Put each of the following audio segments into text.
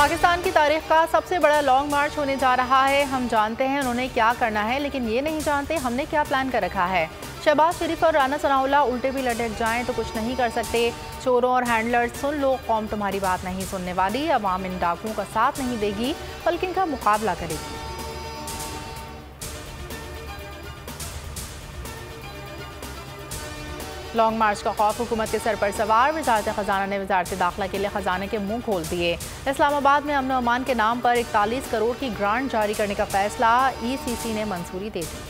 पाकिस्तान की तारीख का सबसे बड़ा लॉन्ग मार्च होने जा रहा है। हम जानते हैं उन्होंने क्या करना है, लेकिन ये नहीं जानते हमने क्या प्लान कर रखा है। शहबाज शरीफ और राना सनाउल्लाह उल्टे भी लटक जाएं तो कुछ नहीं कर सकते। चोरों और हैंडलर्स, सुन लो, कौम तुम्हारी बात नहीं सुनने वाली। अवाम इन डाकुओं का साथ नहीं देगी बल्कि इनका मुकाबला करेगी। लॉन्ग मार्च का खौफ हुकूमत के सर पर सवार। वजारत खजाना ने वजारत दाखिला के लिए खजाने के मुंह खोल दिए। इस्लामाबाद में अमन अमान के नाम पर 41 करोड़ की ग्रांट जारी करने का फैसला ECC ने मंजूरी दे दी।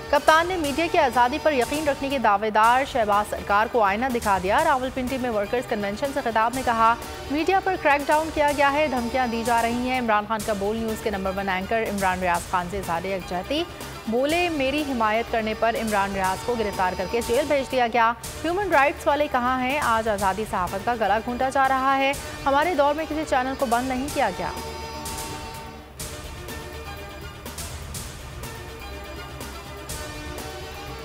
कप्तान ने मीडिया की आज़ादी पर यकीन रखने के दावेदार शहबाज सरकार को आईना दिखा दिया। रावलपिंडी में वर्कर्स कन्वेंशन से खिताब में कहा, मीडिया पर क्रैकडाउन किया गया है, धमकियां दी जा रही हैं। इमरान खान का बोल न्यूज़ के नंबर 1 एंकर इमरान रियाज खान से इज़हार यकजहती। बोले, मेरी हिमायत करने पर इमरान रियाज को गिरफ्तार करके जेल भेज दिया गया। ह्यूमन राइट्स वाले कहाँ हैं? आज आज़ादी सहाफ़त का गला घूंटा जा रहा है। हमारे दौर में किसी चैनल को बंद नहीं किया गया।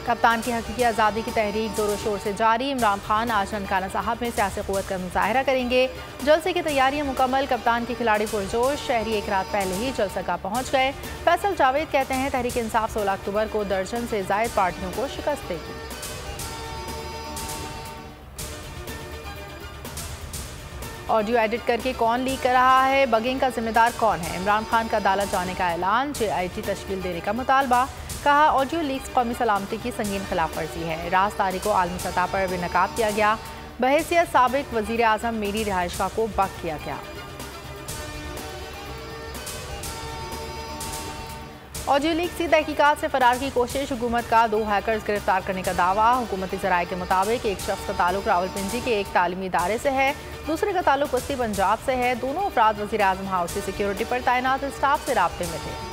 कप्तान की हकीकी आज़ादी की तहरीक जोरों शोर से जारी। इमरान खान आज ननकाना साहब में सियासी क़ुव्वत का मुजाहिरा करेंगे। जलसे की तैयारियां मुकम्मल। कप्तान के खिलाड़ी पुरजोश। शहरी एक रात पहले ही जलसा पहुंच गए। फैसल जावेद कहते हैं तहरीक इंसाफ 16 अक्टूबर को दर्जन से ज़ायद पार्टियों को शिकस्त देगी। ऑडियो एडिट करके कौन लीक कर रहा है? बगिंग का जिम्मेदार कौन है? इमरान खान का अदालत जाने का ऐलान। JIT तश्कील देने का मुतालबा। कहा, ऑडियो लीक्स कौमी सलामती की संगीन खिलाफ वर्जी है। राजदारी को आलमी सतह पर बेनकाब किया गया। बहैसियत साबिक वज़ीर आज़म मेरी रिहाइशगाह को बक किया गया। ऑडियो लीक की तहकीकात से फरार की कोशिश। हुकूमत का 2 हैकर्स गिरफ्तार करने का दावा। हुकूमती ज़राए के मुताबिक एक शख्स का ताल्लुक रावलपिंडी के एक तालीमी इदारे से है, दूसरे का ताल्लुक वस्ती पंजाब से है। दोनों अफराद वज़ीर आज़म हाउस की सिक्योरिटी पर तैनात स्टाफ से राब्ते में थे।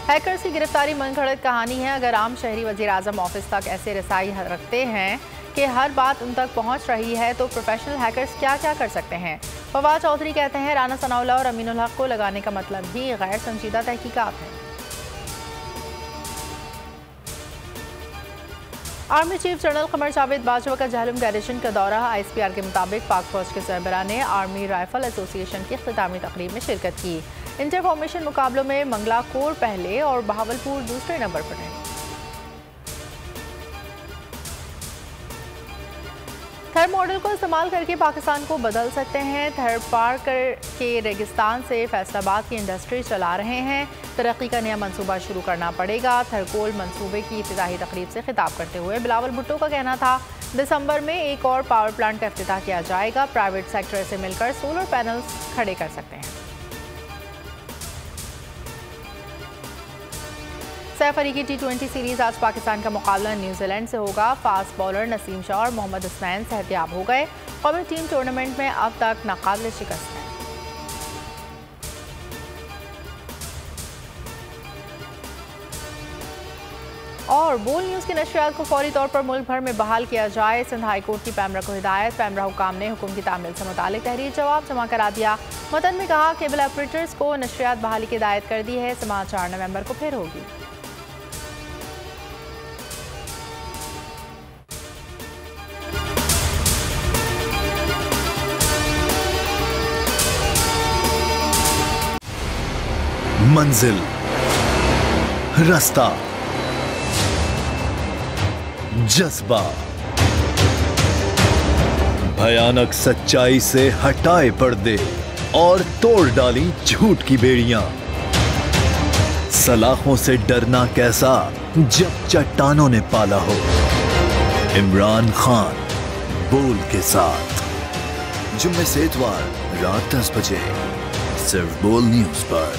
हैकर्स की गिरफ्तारी मनगढ़ंत कहानी है। अगर आम शहरी वज़ीर आज़म ऑफिस तक ऐसे रसाई रखते हैं कि हर बात उन तक पहुंच रही है, तो प्रोफेशनल हैकर्स क्या क्या कर सकते हैं। फवाद चौधरी कहते हैं राना सनाउल्लाह और अमीनुल हक को लगाने का मतलब ही गैर संजीदा तहकीकात है। Army chief general Qamar Javed Bajwa का जहलम गार्निशन का दौरा। ISPR के मुताबिक पाक फौज के सरबराह ने आर्मी राइफल एसोसिएशन की इख्तितामी तकरीब में शिरकत की। इंटर फॉर्मेशन मुकाबलों में मंगला कोर पहले और बहावलपुर दूसरे नंबर पर रहे। थर मॉडल को इस्तेमाल करके पाकिस्तान को बदल सकते हैं। थर पार के रेगिस्तान से फैसलाबाद की इंडस्ट्री चला रहे हैं। तरक्की का नया मंसूबा शुरू करना पड़ेगा। थरकोल मंसूबे की इफ्तिताही तकरीब से खिताब करते हुए बिलावल भुट्टो का कहना था, दिसंबर में एक और पावर प्लांट का इफ्तिताह किया जाएगा। प्राइवेट सेक्टर से मिलकर सोलर पैनल्स खड़े कर सकते हैं। सैफ अली की T20 सीरीज। आज पाकिस्तान का मुकाबला न्यूजीलैंड से होगा। फास्ट बॉलर नसीम शाह और मोहम्मद हसनैन सेहतियाब हो गए। कौमी टीम टूर्नामेंट में अब तक नाकाबिल शिकस्त है। और बोल न्यूज़ की नशरियात को फौरी तौर पर मुल्क भर में बहाल किया जाए। सिंध हाई कोर्ट की पैमरा को हिदायत। पैमरा हुकाम ने हुक्म की तामील से मुतालिक तहरीर जवाब जमा करा दिया। मतन में कहा, केबल ऑपरेटर्स को नशरियात बहाली की हिदायत कर दी है। समाअत 4 नवंबर को फिर होगी। मंजिल, रास्ता, जज्बा, भयानक सच्चाई से हटाए पर्दे और तोड़ डाली झूठ की बेड़ियां। सलाखों से डरना कैसा जब चट्टानों ने पाला हो। इमरान खान बोल के साथ जुम्मे से इतवार रात 10 बजे सिर्फ बोल न्यूज पर।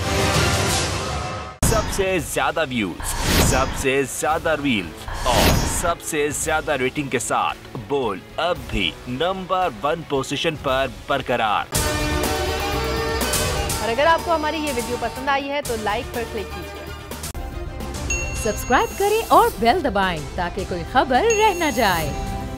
सबसे ज्यादा व्यूज, सबसे ज्यादा रील्स और सबसे ज्यादा रेटिंग के साथ बोल अब भी नंबर 1 पोजीशन पर बरकरार। और अगर आपको हमारी ये वीडियो पसंद आई है तो लाइक पर क्लिक कीजिए, सब्सक्राइब करें और बेल दबाएं ताकि कोई खबर रह न जाए।